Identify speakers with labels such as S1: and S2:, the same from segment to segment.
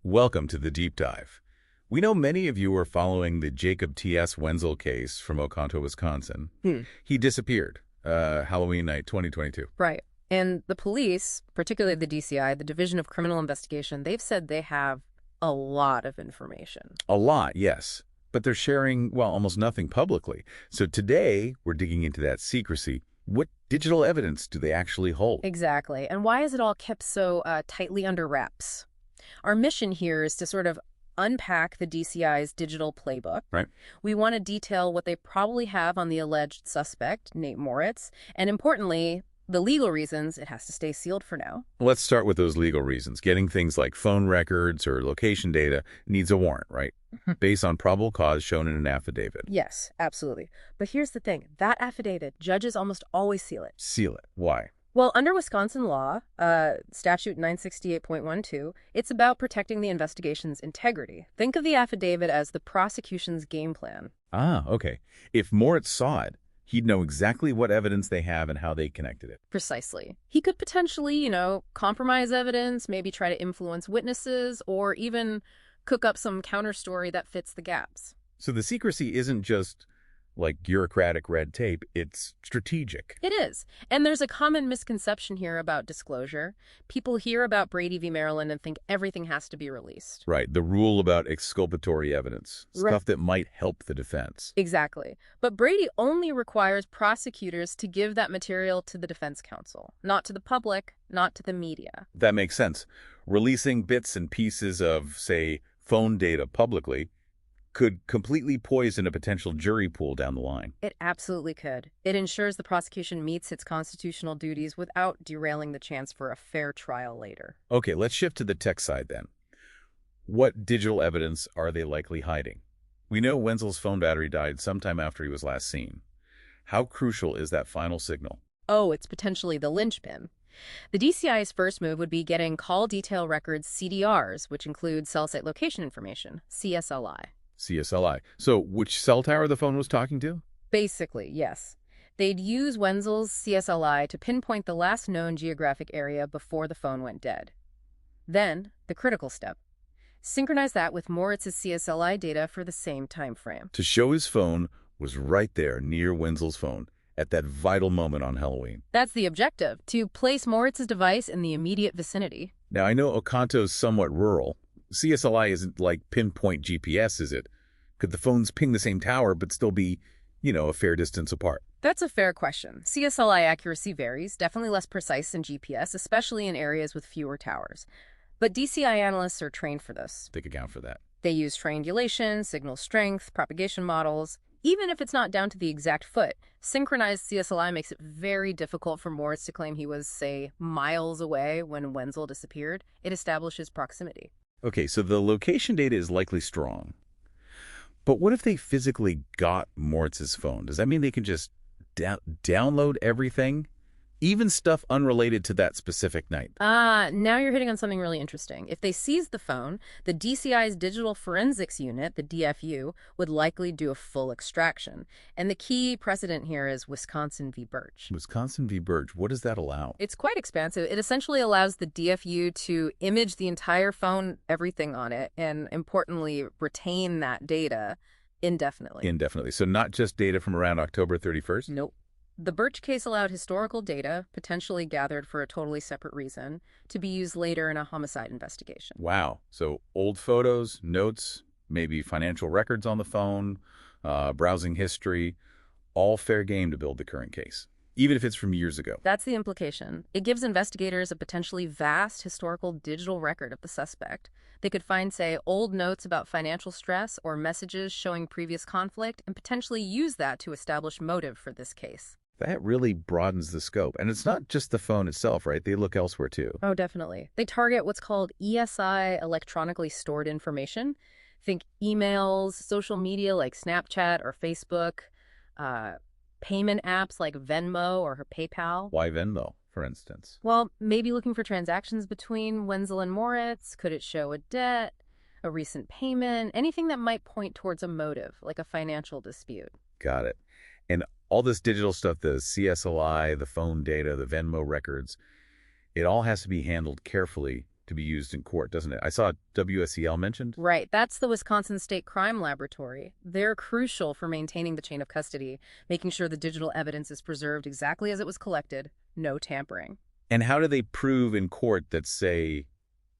S1: Welcome to the Deep Dive. We know many of you are following the Jacob T.S. Wenzel case from Oconto, Wisconsin. He disappeared, Halloween night 2022.
S2: Right. And the police, particularly the DCI, the Division of Criminal Investigation, they've said they have a lot of information.
S1: A lot, yes. But they're sharing, well, almost nothing publicly. So today, we're digging into that secrecy. What digital evidence do they actually hold?
S2: Exactly. And why is it all kept so tightly under wraps? Our mission here is to sort of unpack the DCI's digital playbook.
S1: Right.
S2: We want to detail what they probably have on the alleged suspect, Nate Moritz, and importantly, the legal reasons it has to stay sealed for now.
S1: Let's start with those legal reasons. Getting things like phone records or location data needs a warrant, right? Based on probable cause shown in an affidavit.
S2: Yes, absolutely. But here's the thing. That affidavit, judges almost always seal it.
S1: Seal it. Why?
S2: Well, under Wisconsin law, statute 968.12, it's about protecting the investigation's integrity. Think of the affidavit as the prosecution's game plan.
S1: Ah, okay. If Moritz saw it, he'd know exactly what evidence they have and how they connected it.
S2: Precisely. He could potentially, compromise evidence, maybe try to influence witnesses, or even cook up some counterstory that fits the gaps.
S1: So the secrecy isn't just like bureaucratic red tape, it's strategic.
S2: It is. And there's a common misconception here about disclosure. People hear about Brady v. Maryland and think everything has to be released.
S1: Right, the rule about exculpatory evidence, stuff that might help the defense.
S2: Exactly. But Brady only requires prosecutors to give that material to the defense counsel, not to the public, not to the media.
S1: That makes sense. Releasing bits and pieces of, say, phone data publicly could completely poison a potential jury pool down the line.
S2: It absolutely could. It ensures the prosecution meets its constitutional duties without derailing the chance for a fair trial later.
S1: Okay, let's shift to the tech side then. What digital evidence are they likely hiding? We know Wenzel's phone battery died sometime after he was last seen. How crucial is that final signal?
S2: Oh, it's potentially the linchpin. The DCI's first move would be getting call detail records CDRs, which include cell site location information, CSLI.
S1: CSLI. So which cell tower the phone was talking to?
S2: Basically, yes. They'd use Wenzel's CSLI to pinpoint the last known geographic area before the phone went dead. Then, the critical step. Synchronize that with Moritz's CSLI data for the same time frame.
S1: To show his phone was right there near Wenzel's phone at that vital moment on Halloween.
S2: That's the objective, to place Moritz's device in the immediate vicinity.
S1: Now, I know Oconto's somewhat rural. CSLI isn't like pinpoint GPS, is it? Could the phones ping the same tower but still be, a fair distance apart?
S2: That's a fair question. CSLI accuracy varies, definitely less precise than GPS, especially in areas with fewer towers. But DCI analysts are trained for this.
S1: They could account for that.
S2: They use triangulation, signal strength, propagation models. Even if it's not down to the exact foot, synchronized CSLI makes it very difficult for Moritz to claim he was, say, miles away when Wenzel disappeared. It establishes proximity.
S1: Okay, so the location data is likely strong. But what if they physically got Moritz's phone? Does that mean they can just download everything? Even stuff unrelated to that specific night?
S2: Now you're hitting on something really interesting. If they seized the phone, the DCI's Digital Forensics Unit, the DFU, would likely do a full extraction. And the key precedent here is Wisconsin v. Birch.
S1: Wisconsin v. Birch, what does that allow?
S2: It's quite expansive. It essentially allows the DFU to image the entire phone, everything on it, and importantly, retain that data indefinitely.
S1: Indefinitely. So not just data from around October 31st?
S2: Nope. The Birch case allowed historical data, potentially gathered for a totally separate reason, to be used later in a homicide investigation.
S1: Wow. So old photos, notes, maybe financial records on the phone, browsing history, all fair game to build the current case, even if it's from years ago.
S2: That's the implication. It gives investigators a potentially vast historical digital record of the suspect. They could find, say, old notes about financial stress or messages showing previous conflict and potentially use that to establish motive for this case.
S1: That really broadens the scope. And it's not just the phone itself, right? They look elsewhere, too.
S2: Oh, definitely. They target what's called ESI, electronically stored information. Think emails, social media like Snapchat or Facebook, payment apps like Venmo or her PayPal.
S1: Why Venmo, for instance?
S2: Well, maybe looking for transactions between Wenzel and Moritz. Could it show a debt, a recent payment, anything that might point towards a motive, like a financial dispute?
S1: Got it. And all this digital stuff, the CSLI, the phone data, the Venmo records, it all has to be handled carefully to be used in court, doesn't it? I saw WSEL mentioned.
S2: Right, that's the Wisconsin State Crime Laboratory. They're crucial for maintaining the chain of custody, making sure the digital evidence is preserved exactly as it was collected, no tampering.
S1: And how do they prove in court that, say,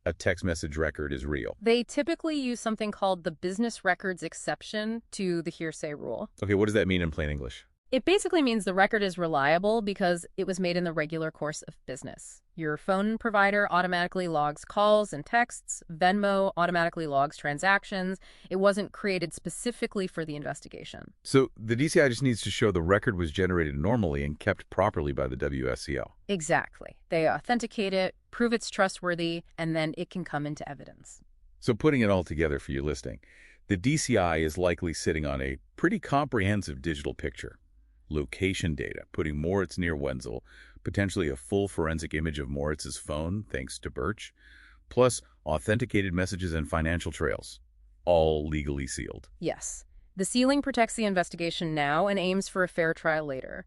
S1: a text message record is real?
S2: They typically use something called the business records exception to the hearsay rule.
S1: Okay, what does that mean in plain English?
S2: It basically means the record is reliable because it was made in the regular course of business. Your phone provider automatically logs calls and texts. Venmo automatically logs transactions. It wasn't created specifically for the investigation.
S1: So the DCI just needs to show the record was generated normally and kept properly by the WSCL.
S2: Exactly. They authenticate it, prove it's trustworthy, and then it can come into evidence.
S1: So putting it all together for you listening, the DCI is likely sitting on a pretty comprehensive digital picture. Location data, putting Moritz near Wenzel, potentially a full forensic image of Moritz's phone, thanks to Birch, plus authenticated messages and financial trails, all legally sealed.
S2: Yes. The sealing protects the investigation now and aims for a fair trial later.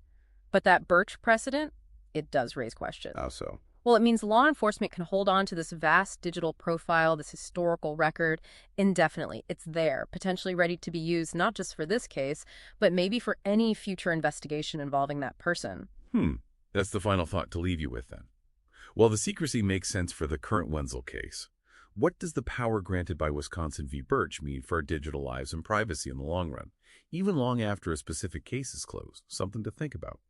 S2: But that Birch precedent, it does raise questions.
S1: How so?
S2: Well, it means law enforcement can hold on to this vast digital profile, this historical record, indefinitely. It's there, potentially ready to be used not just for this case, but maybe for any future investigation involving that person.
S1: That's the final thought to leave you with then. While the secrecy makes sense for the current Wenzel case, what does the power granted by Wisconsin v. Birch mean for our digital lives and privacy in the long run, even long after a specific case is closed? Something to think about.